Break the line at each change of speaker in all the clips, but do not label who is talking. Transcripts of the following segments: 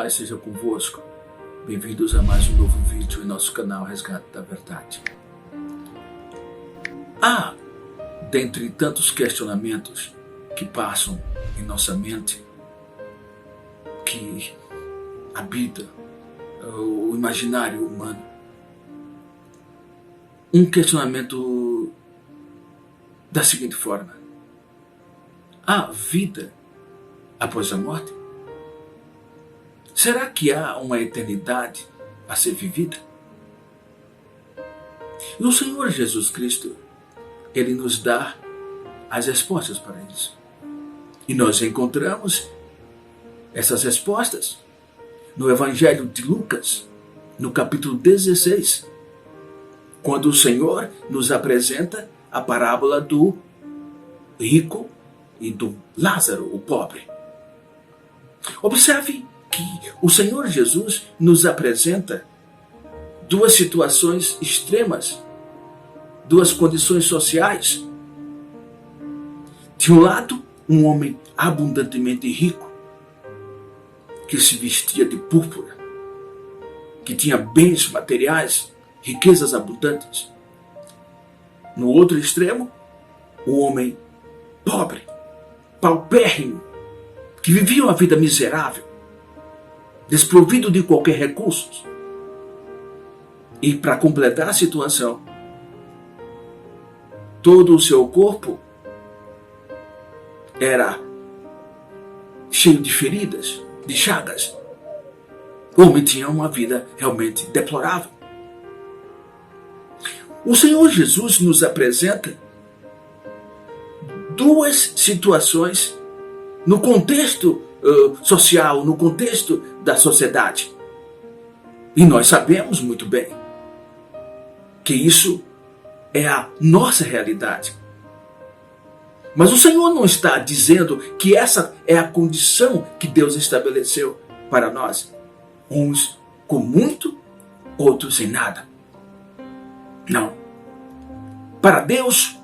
paz seja convosco. Bem-vindos a mais um novo vídeo em nosso canal Resgate da Verdade. Há, dentre tantos questionamentos que passam em nossa mente, que habita o imaginário humano, um questionamento da seguinte forma: há vida após a morte? Será que há uma eternidade a ser vivida? E o Senhor Jesus Cristo, Ele nos dá as respostas para isso. E nós encontramos essas respostas no Evangelho de Lucas, no capítulo 16, quando o Senhor nos apresenta a parábola do rico e do Lázaro, o pobre. Observe que o Senhor Jesus nos apresenta duas situações extremas, duas condições sociais. De um lado, um homem abundantemente rico, que se vestia de púrpura, que tinha bens materiais, riquezas abundantes. No outro extremo, o homem pobre, paupérrimo, que vivia uma vida miserável, desprovido de qualquer recurso. E para completar a situação, todo o seu corpo era cheio de feridas, de chagas. O homem tinha uma vida realmente deplorável. O Senhor Jesus nos apresenta duas situações no contexto social, no contexto da sociedade. E nós sabemos muito bem que isso é a nossa realidade. Mas o Senhor não está dizendo que essa é a condição que Deus estabeleceu para nós. Uns com muito, outros sem nada. Não. Para Deus,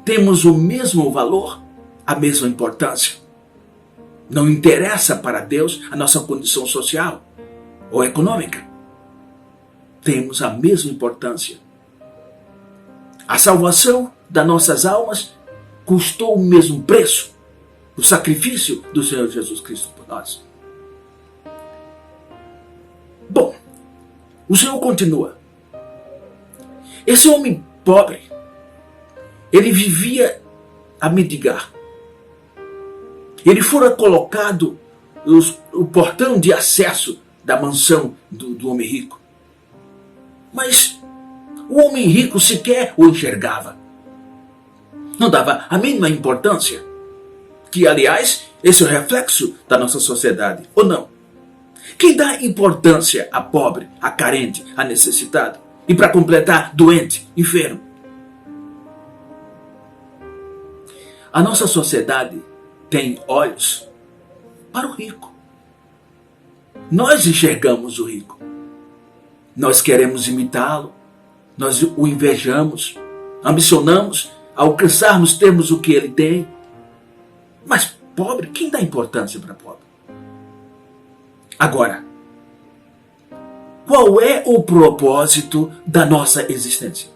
temos o mesmo valor, a mesma importância. Não interessa para Deus a nossa condição social ou econômica. Temos a mesma importância. A salvação das nossas almas custou o mesmo preço, o sacrifício do Senhor Jesus Cristo por nós. Bom, o Senhor continua. Esse homem pobre, ele vivia a mendigar. Ele fora colocado o portão de acesso da mansão do homem rico. Mas o homem rico sequer o enxergava. Não dava a mínima importância. Que, aliás, esse é o reflexo da nossa sociedade, ou não? Quem dá importância a pobre, a carente, a necessitado? E para completar, doente, enfermo? A nossa sociedade tem olhos para o rico. Nós enxergamos o rico. Nós queremos imitá-lo. Nós o invejamos. Ambicionamos alcançarmos, termos o que ele tem. Mas pobre, quem dá importância para pobre? Agora, qual é o propósito da nossa existência?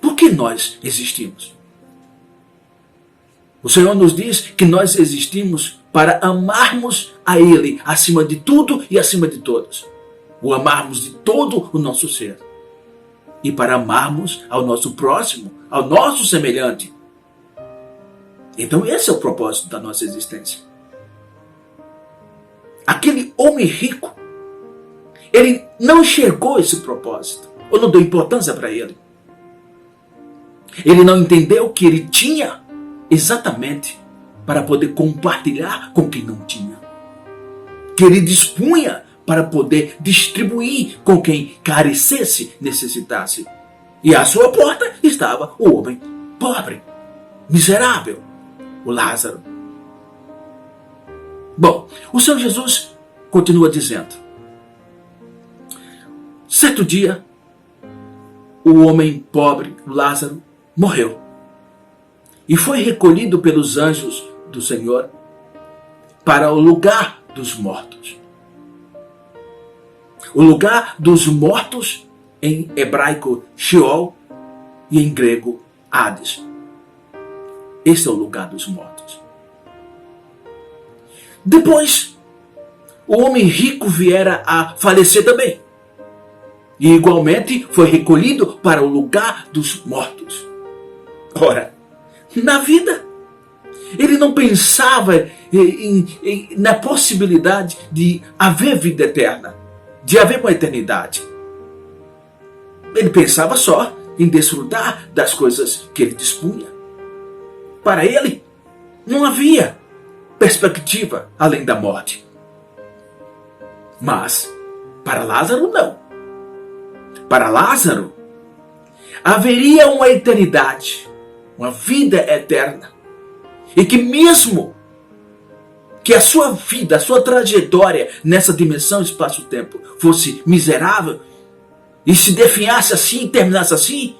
Por que nós existimos? O Senhor nos diz que nós existimos para amarmos a Ele acima de tudo e acima de todos. O amarmos de todo o nosso ser. E para amarmos ao nosso próximo, ao nosso semelhante. Então esse é o propósito da nossa existência. Aquele homem rico, ele não enxergou esse propósito, ou não deu importância para ele. Ele não entendeu que ele tinha exatamente para poder compartilhar com quem não tinha. Que ele dispunha para poder distribuir com quem carecesse, necessitasse. E à sua porta estava o homem pobre, miserável, o Lázaro. Bom, o Senhor Jesus continua dizendo: certo dia, o homem pobre, Lázaro, morreu. E foi recolhido pelos anjos do Senhor para o lugar dos mortos. O lugar dos mortos, em hebraico Sheol e em grego Hades. Esse é o lugar dos mortos. Depois, o homem rico viera a falecer também. E igualmente foi recolhido para o lugar dos mortos. Ora, na vida, ele não pensava na possibilidade de haver vida eterna, de haver uma eternidade. Ele pensava só em desfrutar das coisas que ele dispunha. Para ele, não havia perspectiva além da morte. Mas, para Lázaro, não. Para Lázaro, haveria uma eternidade, uma vida eterna. E que mesmo que a sua vida, a sua trajetória nessa dimensão espaço-tempo fosse miserável, e se definhasse assim, e terminasse assim,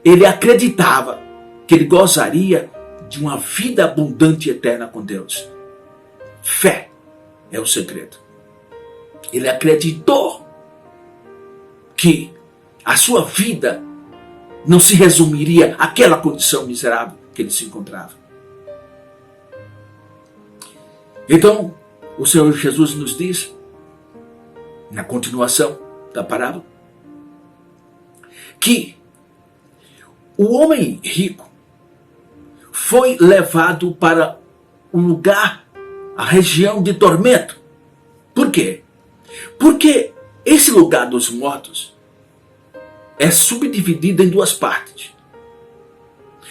ele acreditava que ele gozaria de uma vida abundante e eterna com Deus. Fé é o segredo. Ele acreditou que a sua vida não se resumiria àquela condição miserável que ele se encontrava. Então, o Senhor Jesus nos diz, na continuação da parábola, que o homem rico foi levado para um lugar, a região de tormento. Por quê? Porque esse lugar dos mortos é subdividido em duas partes.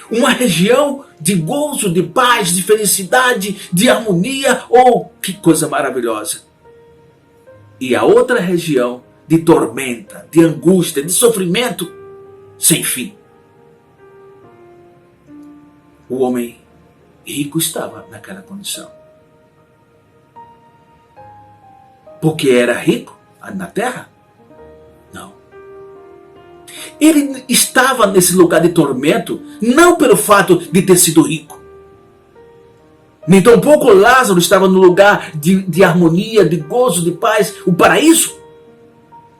Uma região de gozo, de paz, de felicidade, de harmonia, que coisa maravilhosa. E a outra região de tormenta, de angústia, de sofrimento sem fim. O homem rico estava naquela condição. Porque era rico na terra? Não. Ele estava nesse lugar de tormento não pelo fato de ter sido rico. Nem tampouco Lázaro estava no lugar de harmonia, de gozo, de paz, o paraíso.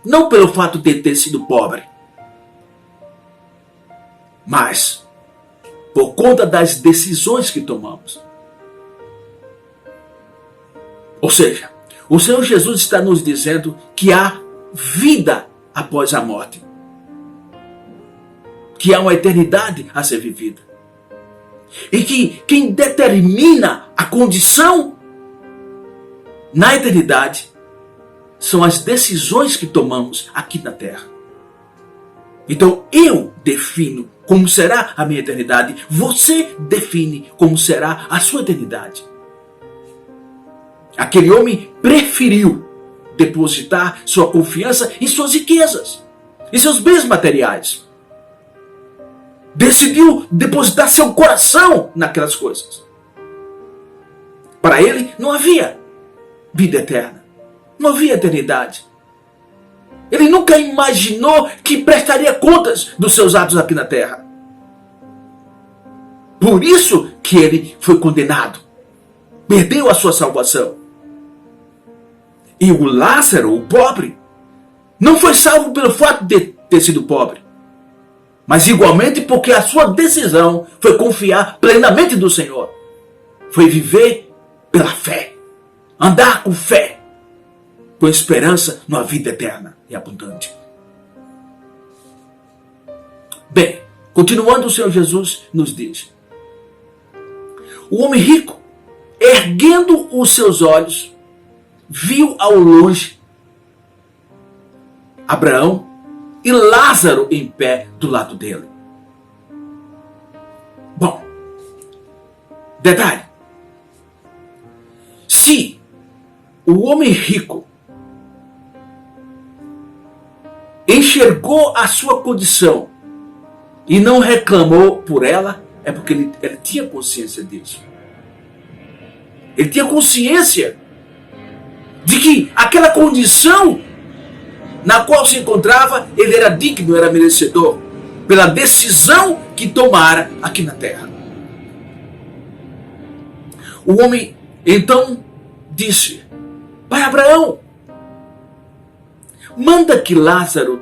Não pelo fato de ter sido pobre. Mas por conta das decisões que tomamos. Ou seja, o Senhor Jesus está nos dizendo que há vida após a morte. Que há uma eternidade a ser vivida. E que quem determina a condição na eternidade são as decisões que tomamos aqui na terra. Então eu defino como será a minha eternidade. Você define como será a sua eternidade. Aquele homem preferiu depositar sua confiança em suas riquezas, em seus bens materiais. Decidiu depositar seu coração naquelas coisas. Para ele não havia vida eterna, não havia eternidade. Ele nunca imaginou que prestaria contas dos seus atos aqui na terra. Por isso que ele foi condenado. Perdeu a sua salvação. E o Lázaro, o pobre, não foi salvo pelo fato de ter sido pobre. Mas igualmente porque a sua decisão foi confiar plenamente no Senhor. Foi viver pela fé. Andar com fé. Com esperança numa vida eterna e abundante. Bem, continuando, o Senhor Jesus nos diz: o homem rico, erguendo os seus olhos, viu ao longe Abraão e Lázaro em pé do lado dele. Bom, detalhe: se o homem rico enxergou a sua condição e não reclamou por ela, é porque ele tinha consciência disso. Ele tinha consciência de que aquela condição na qual se encontrava, ele era digno, era merecedor, pela decisão que tomara aqui na terra. O homem então disse: Pai Abraão, manda que Lázaro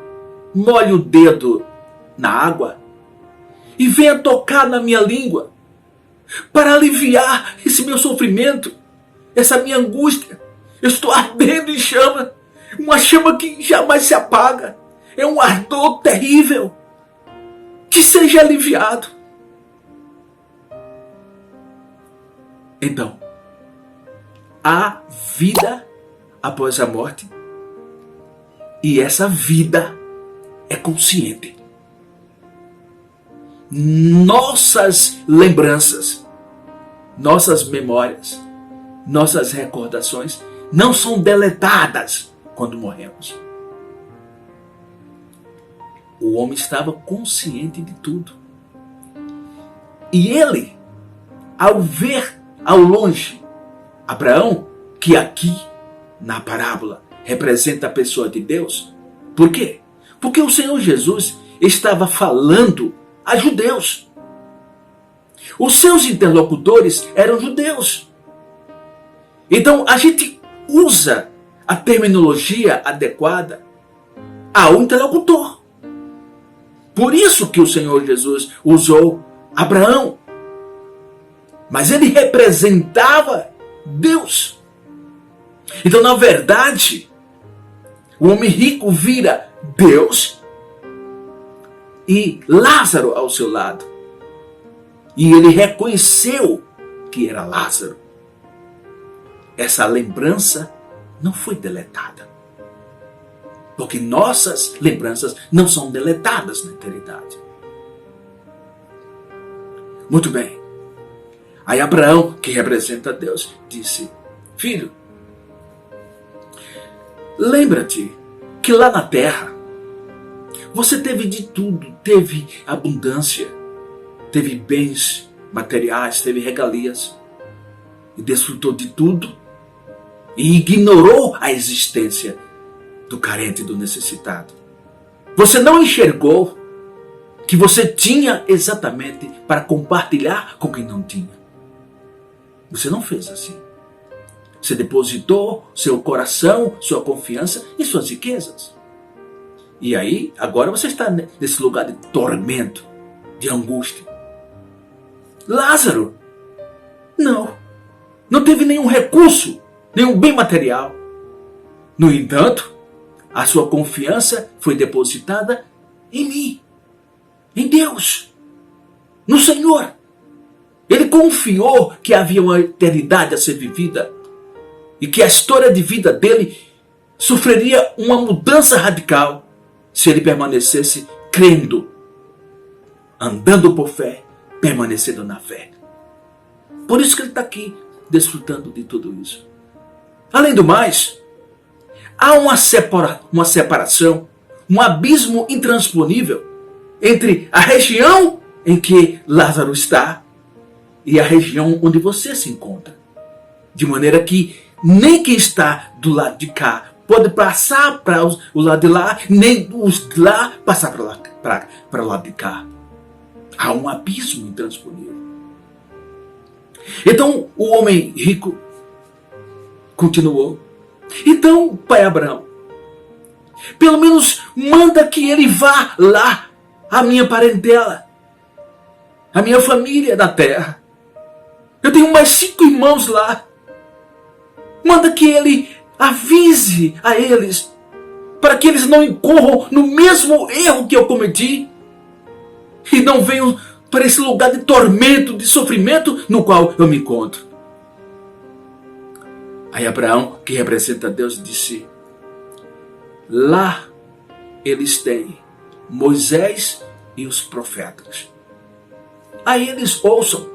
molhe o dedo na água e venha tocar na minha língua para aliviar esse meu sofrimento, essa minha angústia. Eu estou ardendo em chama, uma chama que jamais se apaga. É um ardor terrível. Que seja aliviado. Então, há vida após a morte, e essa vida é consciente. Nossas lembranças, nossas memórias, nossas recordações não são deletadas quando morremos. O homem estava consciente de tudo. E ele, ao ver ao longe Abraão, que aqui na parábola representa a pessoa de Deus. Por quê? Porque o Senhor Jesus estava falando a judeus. Os seus interlocutores eram judeus. Então a gente usa a terminologia adequada ao interlocutor. Por isso que o Senhor Jesus usou Abraão. Mas ele representava Deus. Então, na verdade, o homem rico vira Deus e Lázaro ao seu lado. E ele reconheceu que era Lázaro. Essa lembrança não foi deletada. Porque nossas lembranças não são deletadas na eternidade. Muito bem. Aí Abraão, que representa Deus, disse: filho, lembra-te que lá na terra você teve de tudo, teve abundância, teve bens materiais, teve regalias, e desfrutou de tudo, e ignorou a existência do carente e do necessitado. Você não enxergou que você tinha exatamente para compartilhar com quem não tinha. Você não fez assim. Você depositou seu coração, sua confiança em suas riquezas. E aí, agora você está nesse lugar de tormento, de angústia. Lázaro, não teve nenhum recurso, nenhum bem material. No entanto, a sua confiança foi depositada em mim, em Deus, no Senhor. Ele confiou que havia uma eternidade a ser vivida e que a história de vida dele sofreria uma mudança radical se ele permanecesse crendo, andando por fé, permanecendo na fé. Por isso que ele está aqui, desfrutando de tudo isso. Além do mais, há uma separação, um abismo intransponível entre a região em que Lázaro está e a região onde você se encontra. De maneira que nem quem está do lado de cá pode passar para o lado de lá, nem os de lá passar para o lado de cá. Há um abismo intransponível. Então o homem rico continuou: então, pai Abraão, pelo menos manda que ele vá lá, a minha parentela, a minha família da terra. Eu tenho mais 5 irmãos lá. Manda que ele avise a eles, para que eles não incorram no mesmo erro que eu cometi e não venham para esse lugar de tormento, de sofrimento no qual eu me encontro. Aí Abraão, que representa Deus, disse: lá eles têm Moisés e os profetas. Aí eles ouçam,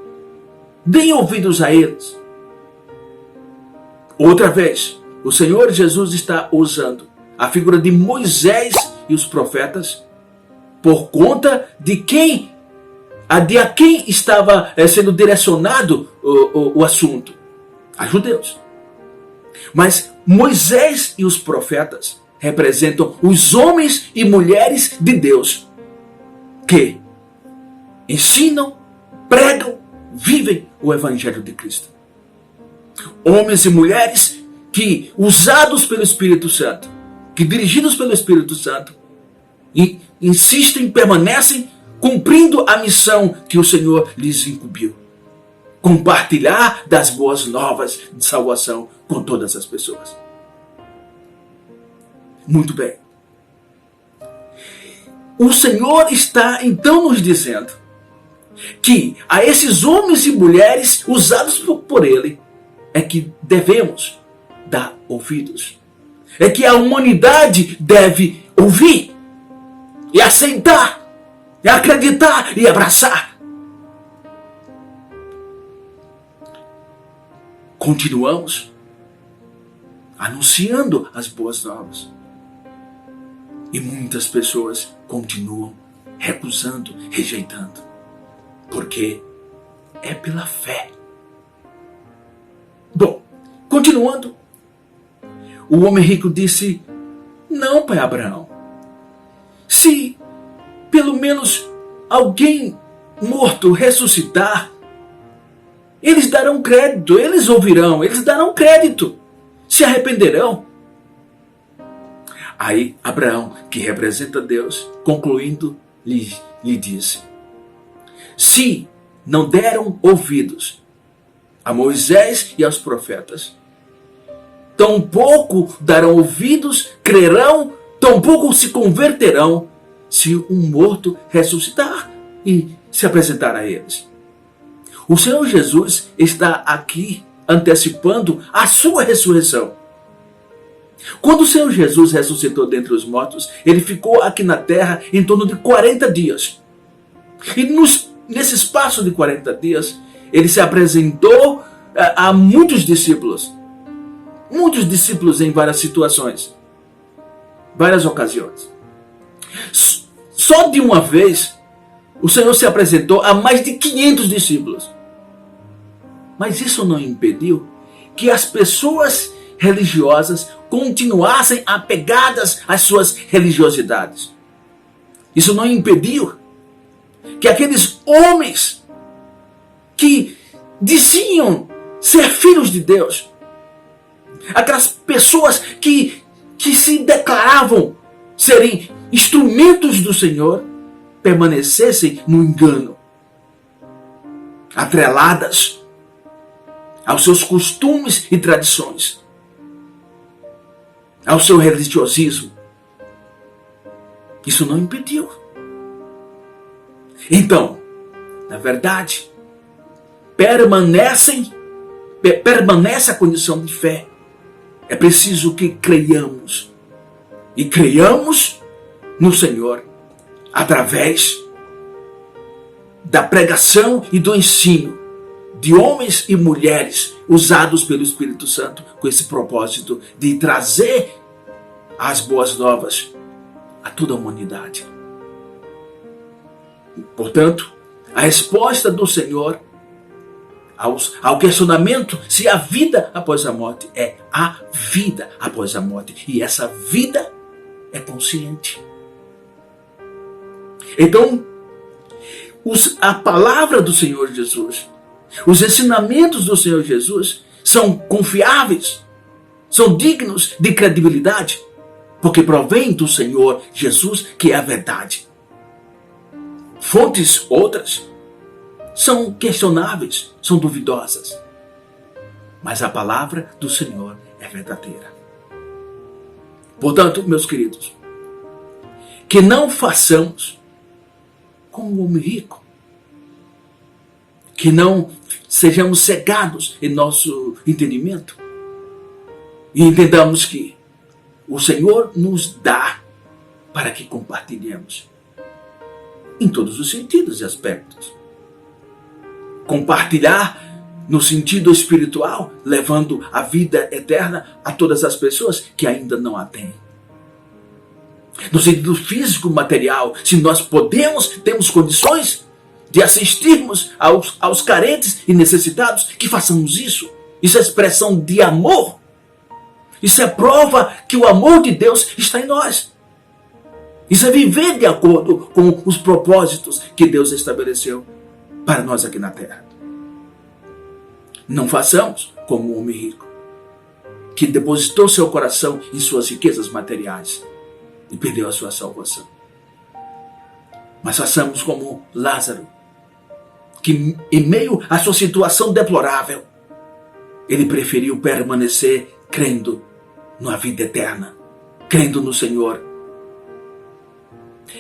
deem ouvidos a eles. Outra vez, o Senhor Jesus está usando a figura de Moisés e os profetas por conta de a quem estava sendo direcionado o assunto, a judeus. Mas Moisés e os profetas representam os homens e mulheres de Deus que ensinam, pregam, vivem o Evangelho de Cristo. Homens e mulheres que, usados pelo Espírito Santo, que dirigidos pelo Espírito Santo, insistem, permanecem cumprindo a missão que o Senhor lhes incumbiu. Compartilhar das boas novas de salvação com todas as pessoas. Muito bem. O Senhor está então nos dizendo que a esses homens e mulheres usados por Ele é que devemos dar ouvidos. É que a humanidade deve ouvir e aceitar, e acreditar e abraçar. Continuamos anunciando as boas novas. E muitas pessoas continuam recusando, rejeitando. Porque é pela fé. Bom, continuando. O homem rico disse: não, pai Abraão. Se pelo menos alguém morto ressuscitar, eles darão crédito, eles ouvirão, eles darão crédito, se arrependerão. Aí Abraão, que representa Deus, concluindo, lhe disse: se não deram ouvidos a Moisés e aos profetas, tampouco darão ouvidos, crerão, tampouco se converterão, se um morto ressuscitar e se apresentar a eles. O Senhor Jesus está aqui antecipando a sua ressurreição. Quando o Senhor Jesus ressuscitou dentre os mortos, ele ficou aqui na terra em torno de 40 dias. E nesse espaço de 40 dias, ele se apresentou a muitos discípulos. Muitos discípulos em várias situações, várias ocasiões. Só de uma vez, o Senhor se apresentou a mais de 500 discípulos. Mas isso não impediu que as pessoas religiosas continuassem apegadas às suas religiosidades. Isso não impediu que aqueles homens que diziam ser filhos de Deus, aquelas pessoas que se declaravam serem instrumentos do Senhor, permanecessem no engano, atreladas aos seus costumes e tradições, ao seu religiosismo. Isso não impediu. Então, na verdade, permanece a condição de fé. É preciso que creiamos. E creiamos no Senhor através da pregação e do ensino de homens e mulheres usados pelo Espírito Santo com esse propósito de trazer as boas novas a toda a humanidade. Portanto, a resposta do Senhor ao questionamento se há vida após a morte é: há vida após a morte. E essa vida é consciente. Então, a palavra do Senhor Jesus, os ensinamentos do Senhor Jesus são confiáveis, são dignos de credibilidade, porque provém do Senhor Jesus, que é a verdade. Fontes outras são questionáveis, são duvidosas, mas a palavra do Senhor é verdadeira. Portanto, meus queridos, que não façamos como o homem rico, que não sejamos cegados em nosso entendimento e entendamos que o Senhor nos dá para que compartilhemos em todos os sentidos e aspectos. Compartilhar no sentido espiritual, levando a vida eterna a todas as pessoas que ainda não a têm. No sentido físico, material, se nós temos condições de assistirmos aos carentes e necessitados, que façamos isso. Isso é expressão de amor. Isso é prova que o amor de Deus está em nós. Isso é viver de acordo com os propósitos que Deus estabeleceu para nós aqui na terra. Não façamos como o homem rico. que depositou seu coração em suas riquezas materiais e perdeu a sua salvação. Mas façamos como Lázaro, que em meio à sua situação deplorável, ele preferiu permanecer crendo na vida eterna, crendo no Senhor.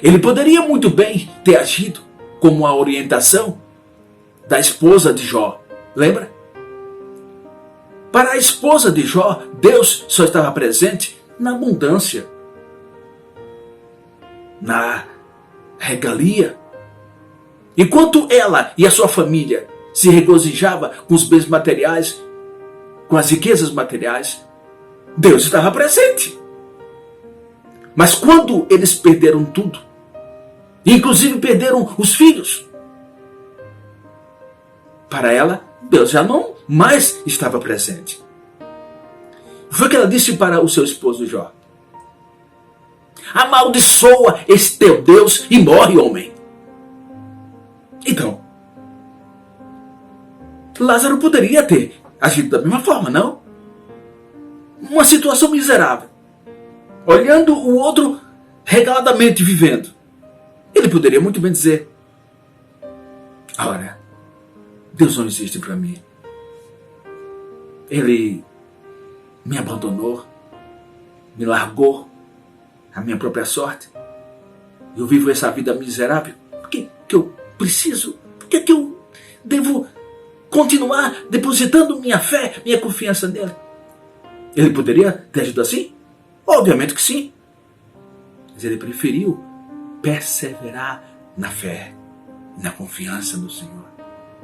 Ele poderia muito bem ter agido como a orientação da esposa de Jó. Lembra? Para a esposa de Jó, Deus só estava presente na abundância, na regalia. Enquanto ela e a sua família se regozijava com os bens materiais, com as riquezas materiais, Deus estava presente. Mas quando eles perderam tudo, inclusive perderam os filhos, para ela, Deus já não mais estava presente. Foi o que ela disse para o seu esposo Jó: amaldiçoa esse teu Deus e morre, homem. Então, Lázaro poderia ter agido da mesma forma, não? Uma situação miserável, olhando o outro regaladamente vivendo. Ele poderia muito bem dizer: ora, Deus não existe para mim. Ele me abandonou, me largou à minha própria sorte. Eu vivo essa vida miserável. Por que eu preciso? Por que eu devo continuar depositando minha fé, minha confiança nele? Ele poderia ter agido assim? Obviamente que sim. Mas ele preferiu perseverar na fé, na confiança no Senhor.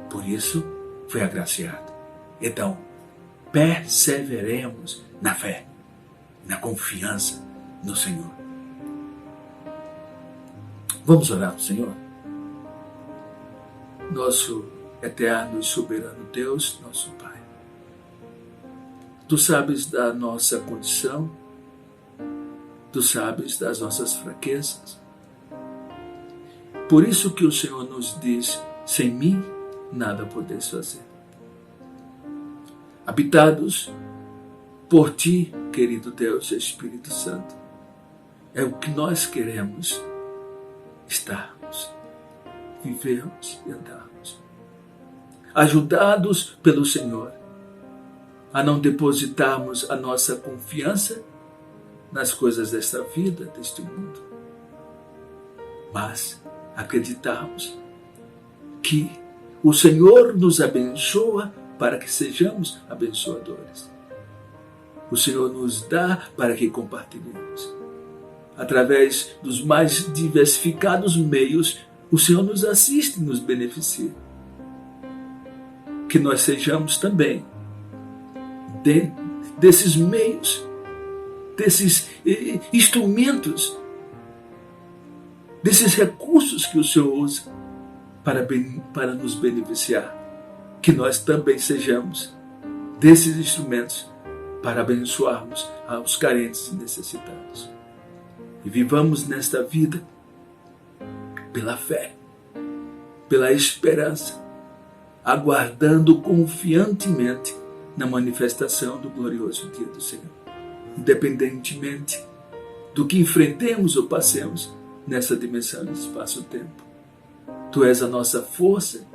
Por isso, foi agraciado. Então, perseveremos na fé, na confiança no Senhor. Vamos orar ao Senhor? Nosso eterno e soberano Deus, nosso Pai. Tu sabes da nossa condição, Tu sabes das nossas fraquezas. Por isso que o Senhor nos diz: sem mim nada podeis fazer. Habitados por Ti, querido Deus e Espírito Santo, é o que nós queremos estarmos, vivermos e andarmos. Ajudados pelo Senhor a não depositarmos a nossa confiança nas coisas desta vida, deste mundo, mas acreditarmos que o Senhor nos abençoa para que sejamos abençoadores. O Senhor nos dá para que compartilhemos. Através dos mais diversificados meios, o Senhor nos assiste e nos beneficia. Que nós sejamos também desses meios, desses instrumentos, desses recursos que o Senhor usa para nos beneficiar. Que nós também sejamos desses instrumentos para abençoarmos aos carentes e necessitados. E vivamos nesta vida pela fé, pela esperança, aguardando confiantemente na manifestação do glorioso dia do Senhor. Independentemente do que enfrentemos ou passemos nessa dimensão de espaço-tempo. Tu és a nossa força,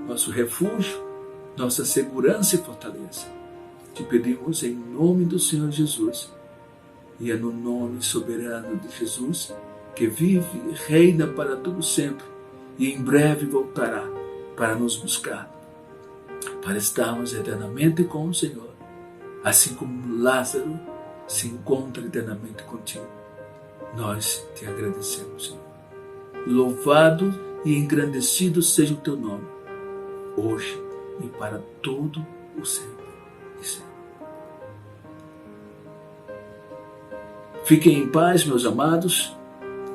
nosso refúgio, nossa segurança e fortaleza. Te pedimos em nome do Senhor Jesus, e é no nome soberano de Jesus, que vive e reina para todo sempre, e em breve voltará para nos buscar, para estarmos eternamente com o Senhor, assim como Lázaro se encontra eternamente contigo. Nós te agradecemos, Senhor. Louvado e engrandecido seja o teu nome, hoje e para todo o sempre e sempre. Fiquem em paz, meus amados,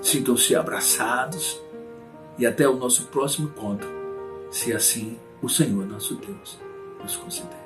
sintam-se abraçados e até o nosso próximo encontro, se assim o Senhor nosso Deus nos conceder.